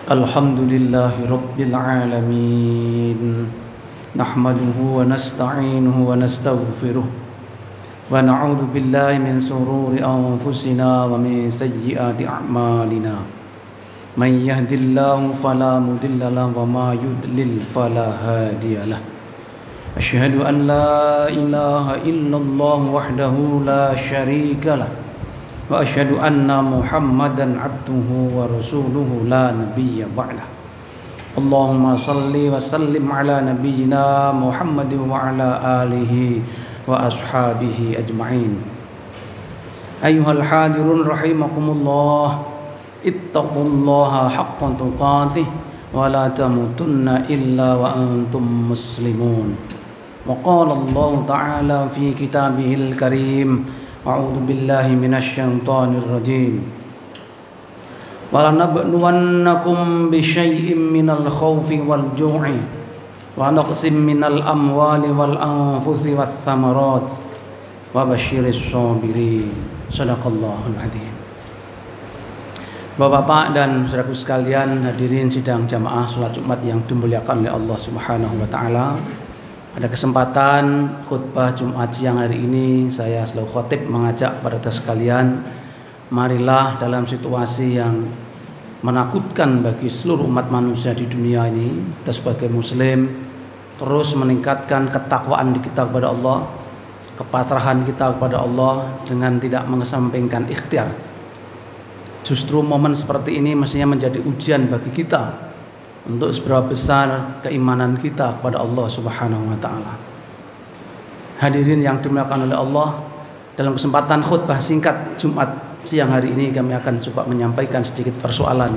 Alhamdulillahi Rabbil Alamin. Nahmaduhu wa nasta'inuhu wa nastaghfiruh. Wa na'udzu billahi min sururi anfusina wa min sayyiati a'malina. Man yahdihillahu fala mudilla lahu wa ma yudlil fala hadiyalah. Asyhadu an la ilaha illallah wahdahu la syarika lah. Wa asyhadu anna Muhammadan abduhu wa rasuluhu la nabiyya ba'dah. Allahumma salli wa sallim ala nabiyyina Muhammadin wa ala alihi wa ashabihi ajma'in. Ayyuhal hadirun rahimakumullah, ittaqullaha haqqa tuqatih wa la tamutunna illa wa antum muslimun. Wa qala Allah ta'ala fi kitabihil karim, a'udzu billahi minasyaitonir rajim. Walanabluwannakum bisyai'im minal khaufi wal ju'i wa naqsim minal amwali wal anfusi wath thamarat wa basyiris sabirin. Shadaqallahul adzim. Bapak-bapak dan saudaraku sekalian, hadirin sidang jamaah salat Jumat yang dimuliakan oleh Allah Subhanahu wa taala. Pada kesempatan khutbah Jumat siang hari ini, saya selaku khotib mengajak pada kita sekalian, marilah dalam situasi yang menakutkan bagi seluruh umat manusia di dunia ini, kita sebagai muslim terus meningkatkan ketakwaan kita kepada Allah, kepasrahan kita kepada Allah dengan tidak mengesampingkan ikhtiar. Justru momen seperti ini mestinya menjadi ujian bagi kita untuk seberapa besar keimanan kita kepada Allah Subhanahu wa taala. Hadirin yang dimuliakan oleh Allah, dalam kesempatan khutbah singkat Jumat siang hari ini kami akan coba menyampaikan sedikit persoalan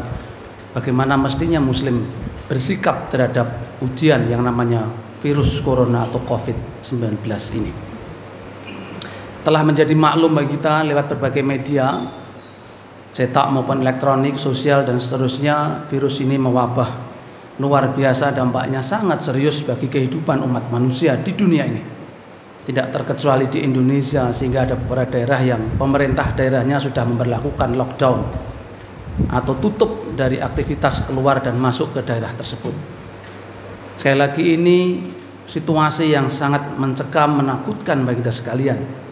bagaimana mestinya muslim bersikap terhadap ujian yang namanya virus corona atau COVID-19 ini. Telah menjadi maklum bagi kita lewat berbagai media cetak maupun elektronik, sosial dan seterusnya, virus ini mewabah luar biasa, dampaknya sangat serius bagi kehidupan umat manusia di dunia ini. Tidak terkecuali di Indonesia, sehingga ada beberapa daerah yang pemerintah daerahnya sudah memberlakukan lockdown atau tutup dari aktivitas keluar dan masuk ke daerah tersebut. Sekali lagi, ini situasi yang sangat mencekam, menakutkan bagi kita sekalian.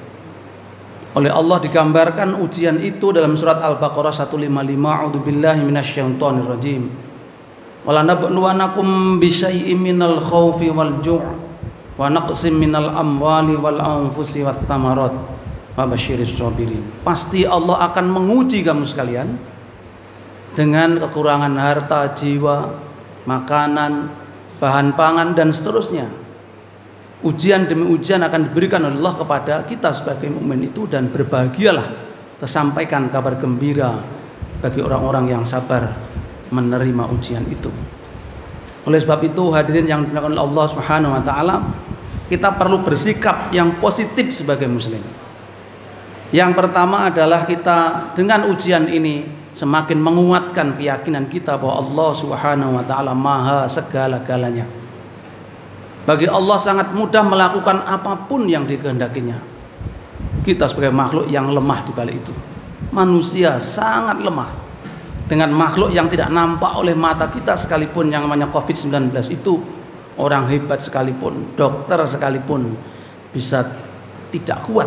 Oleh Allah digambarkan ujian itu dalam surat Al-Baqarah 155, a'udzubillahi minasyaitonir rajim. Walanabluwannakum bisyai'im minal khaufi wal ju' wa naqsim minal amwali wal anfusi wath thamarat wa basyiris sabirin. Pasti Allah akan menguji kamu sekalian dengan kekurangan harta, jiwa, makanan, bahan pangan dan seterusnya. Ujian demi ujian akan diberikan oleh Allah kepada kita sebagai mukmin itu, dan berbahagialah, tersampaikan kabar gembira bagi orang-orang yang sabar menerima ujian itu. Oleh sebab itu, hadirin yang dimuliakan oleh Allah Subhanahu wa taala, kita perlu bersikap yang positif sebagai muslim. Yang pertama adalah kita dengan ujian ini semakin menguatkan keyakinan kita bahwa Allah Subhanahu wa taala maha segala-galanya. Bagi Allah sangat mudah melakukan apapun yang dikehendakinya. Kita sebagai makhluk yang lemah di balik itu. Manusia sangat lemah. Dengan makhluk yang tidak nampak oleh mata kita sekalipun, yang namanya COVID-19 itu, orang hebat sekalipun, dokter sekalipun bisa tidak kuat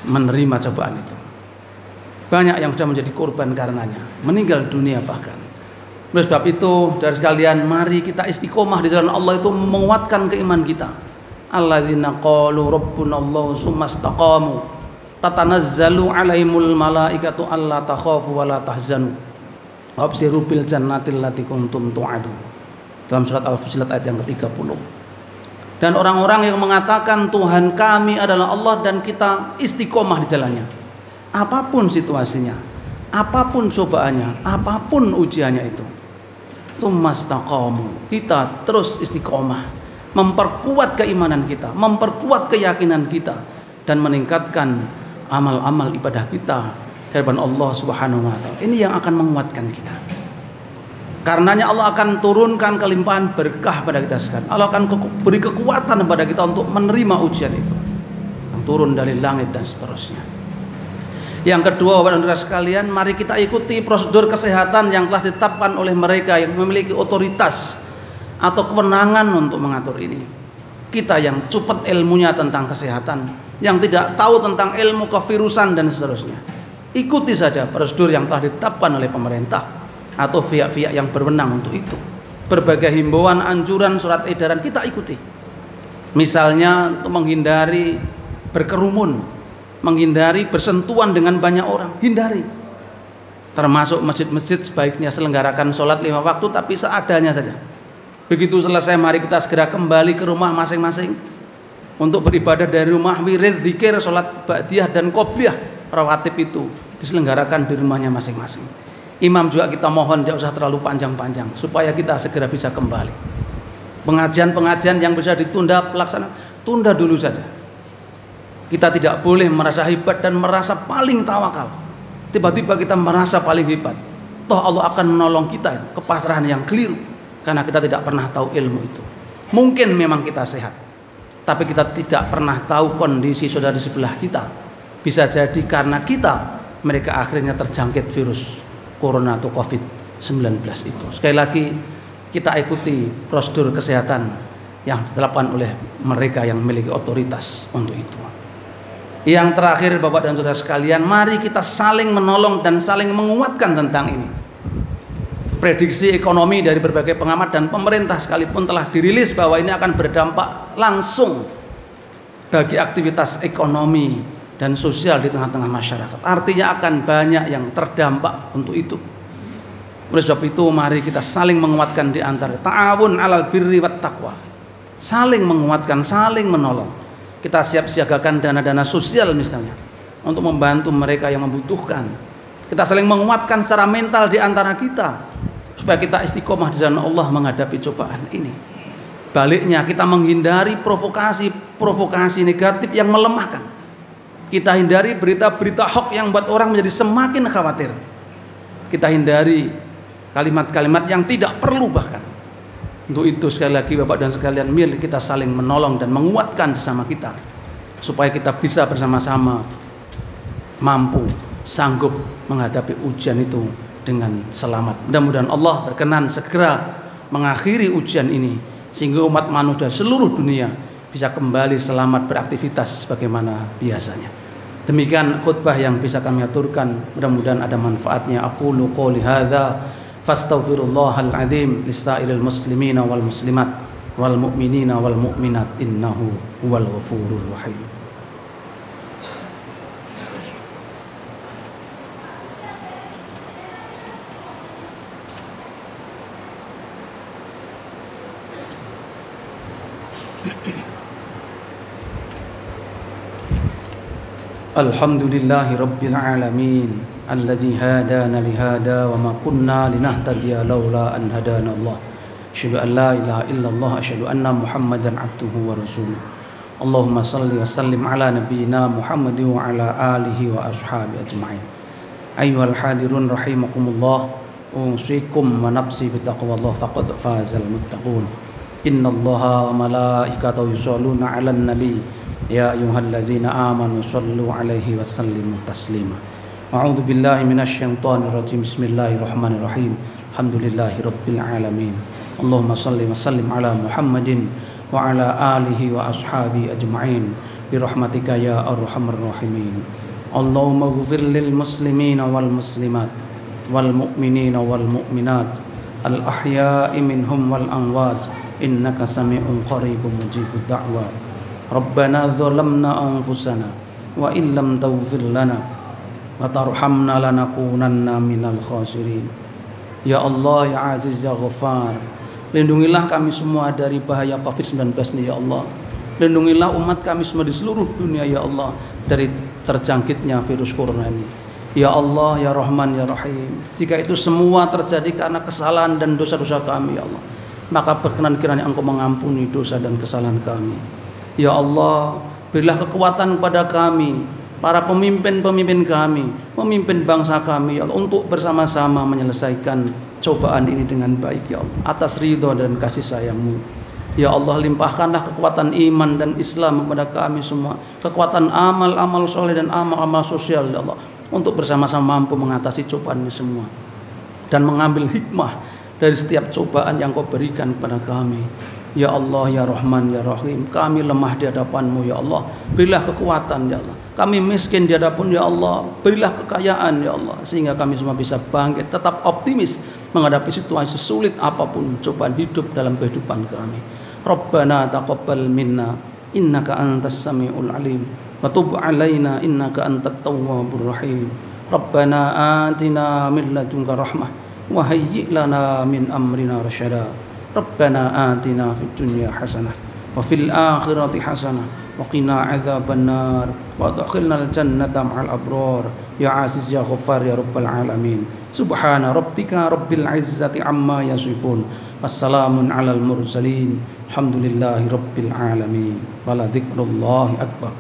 menerima cobaan itu. Banyak yang sudah menjadi korban karenanya, meninggal dunia bahkan. Oleh sebab itu, dari sekalian, mari kita istiqomah di jalan Allah itu menguatkan keimanan kita. Alladzina qalu rabbunallahu tsumma istaqamu tatanazzalu alaihimul malaikatu alla takhafu wa la tahzanu wa abshiru bil jannatil lati kuntum tu'adu. Dalam surat Al-Fussilat ayat yang ke-30. Dan orang-orang yang mengatakan Tuhan kami adalah Allah, dan kita istiqomah di jalannya. Apapun situasinya, apapun cobaannya, apapun ujiannya itu. Tsumastaqamu, kita terus istiqomah, memperkuat keimanan kita, memperkuat keyakinan kita, dan meningkatkan amal-amal ibadah kita di hadapan Allah Subhanahu wa taala. Ini yang akan menguatkan kita. Karenanya Allah akan turunkan kelimpahan berkah pada kita sekalian. Allah akan beri kekuatan kepada kita untuk menerima ujian itu yang turun dari langit dan seterusnya. Yang kedua, Bapak dan Saudara sekalian, mari kita ikuti prosedur kesehatan yang telah ditetapkan oleh mereka yang memiliki otoritas atau kewenangan untuk mengatur ini. Kita yang cupet ilmunya tentang kesehatan, yang tidak tahu tentang ilmu kevirusan dan seterusnya, ikuti saja prosedur yang telah ditetapkan oleh pemerintah atau pihak-pihak yang berwenang untuk itu. Berbagai himbauan, anjuran, surat edaran kita ikuti. Misalnya untuk menghindari berkerumun, menghindari bersentuhan dengan banyak orang, hindari. Termasuk masjid-masjid sebaiknya selenggarakan sholat 5 waktu tapi seadanya saja. Begitu selesai, mari kita segera kembali ke rumah masing-masing untuk beribadah dari rumah. Wirid, zikir, sholat ba'diyah dan qobliyah rawatib itu diselenggarakan di rumahnya masing-masing. Imam juga kita mohon tidak usah terlalu panjang-panjang supaya kita segera bisa kembali. Pengajian-pengajian yang bisa ditunda pelaksanaan, tunda dulu saja. Kita tidak boleh merasa hebat dan merasa paling tawakal. Tiba-tiba kita merasa paling hebat. Toh Allah akan menolong kita. Kepasrahan yang keliru. Karena kita tidak pernah tahu ilmu itu. Mungkin memang kita sehat, tapi kita tidak pernah tahu kondisi saudara di sebelah kita. Bisa jadi karena kita, mereka akhirnya terjangkit virus corona atau COVID-19 itu. Sekali lagi, kita ikuti prosedur kesehatan yang ditetapkan oleh mereka yang memiliki otoritas untuk itu. Yang terakhir, Bapak dan Saudara sekalian, mari kita saling menolong dan saling menguatkan tentang ini. Prediksi ekonomi dari berbagai pengamat dan pemerintah sekalipun telah dirilis bahwa ini akan berdampak langsung bagi aktivitas ekonomi dan sosial di tengah-tengah masyarakat. Artinya akan banyak yang terdampak untuk itu. Oleh sebab itu, mari kita saling menguatkan di antara ta'awun 'alal birri wat taqwa. Saling menguatkan, saling menolong. Kita siap siagakan dana-dana sosial misalnya untuk membantu mereka yang membutuhkan. Kita saling menguatkan secara mental di antara kita supaya kita istiqomah di jalan Allah menghadapi cobaan ini. Baliknya, kita menghindari provokasi negatif yang melemahkan. Kita hindari berita-berita hoax yang membuat orang menjadi semakin khawatir. Kita hindari kalimat-kalimat yang tidak perlu bahkan. Untuk itu sekali lagi Bapak dan sekalian, mari kita saling menolong dan menguatkan sesama kita supaya kita bisa bersama-sama mampu, sanggup menghadapi ujian itu dengan selamat. Mudah-mudahan Allah berkenan segera mengakhiri ujian ini sehingga umat manusia seluruh dunia bisa kembali selamat beraktivitas sebagaimana biasanya. Demikian khutbah yang bisa kami aturkan, mudah-mudahan ada manfaatnya. Aqulu qouli hadza fastaghfirullahal azim lisairil muslimina wal muslimat wal mu'minina wal mu'minat innahu huwal ghafurur rahim. Alhamdulillahi rabbil alamin alladzi hadana lihada wa ma kunna linahtadiya laula an hadana Allah. Asyhadu an la ilaha illallah, asyhadu anna Muhammadan abduhu wa rasuluh. Allahumma salli wa sallim ala nabiyyina Muhammad wa ala alihi wa ashabihi ajma'in. Ayyuhal hadirun rahimakumullah, usikum wa nafsi bittaqwallah faqad fazal muttaqun. Innallaha wa malaikatahu yusholluna 'alan nabi ya ayyuhalladzina amanu shallu 'alaihi wa sallimu taslima. A'udzu billahi minasyaitonir rajim. Bismillahirrahmanirrahim. Alhamdulillahi rabbil alamin. Allahumma shalli wa sallim ala Muhammadin wa ala alihi wa ashabihi ajma'in bi rahmatika ya arhamar rahimin. Allahumma ighfir lil muslimina wal muslimat wal mu'minina wal mu'minat al ahya'i minhum wal amwat innaka sami'un qaribun mujibud da'wat. Rabbana zalamna anfusana wa illam taghfir lana wa tarhamna lanakunanna minal khasirin. Ya Allah, ya Aziz, ya Ghaffar, lindungilah kami semua dari bahaya COVID-19 ini ya Allah. Lindungilah umat kami semua di seluruh dunia ya Allah dari terjangkitnya virus corona ini. Ya Allah, ya Rahman, ya Rahim, jika itu semua terjadi karena kesalahan dan dosa-dosa kami ya Allah, maka berkenan kiranya Engkau mengampuni dosa dan kesalahan kami. Ya Allah, berilah kekuatan kepada kami, para pemimpin-pemimpin kami, pemimpin bangsa kami ya Allah, untuk bersama-sama menyelesaikan cobaan ini dengan baik ya Allah, atas ridho dan kasih sayang-Mu. Ya Allah, limpahkanlah kekuatan iman dan Islam kepada kami semua, kekuatan amal-amal soleh dan amal-amal sosial ya Allah, untuk bersama-sama mampu mengatasi cobaan ini semua dan mengambil hikmah dari setiap cobaan yang Kau berikan kepada kami. Ya Allah, ya Rahman, ya Rahim, kami lemah di hadapan-Mu, ya Allah. Berilah kekuatan, ya Allah. Kami miskin di hadapan, ya Allah. Berilah kekayaan, ya Allah, sehingga kami semua bisa bangkit, tetap optimis menghadapi situasi sulit apapun cobaan hidup dalam kehidupan kami. Rabbana taqabbal minna innaka antas samiul alim wa tub alaina innaka antat tawwabur rahim. Rabbana atina min ladunka rahmah wa hayyi' lana min amrina rasyada. Rabbana atina fid dunya hasanah wa fil akhirati hasanah wa qina adzaban nar wa adkhilnal jannata ma'al abrar ya aziz ya ghaffar ya rabbal alamin. Subhana rabbika rabbil izzati amma yasifun wassalamun alal mursalin alhamdulillahi rabbil alamin. Wala dzikrullahi akbar.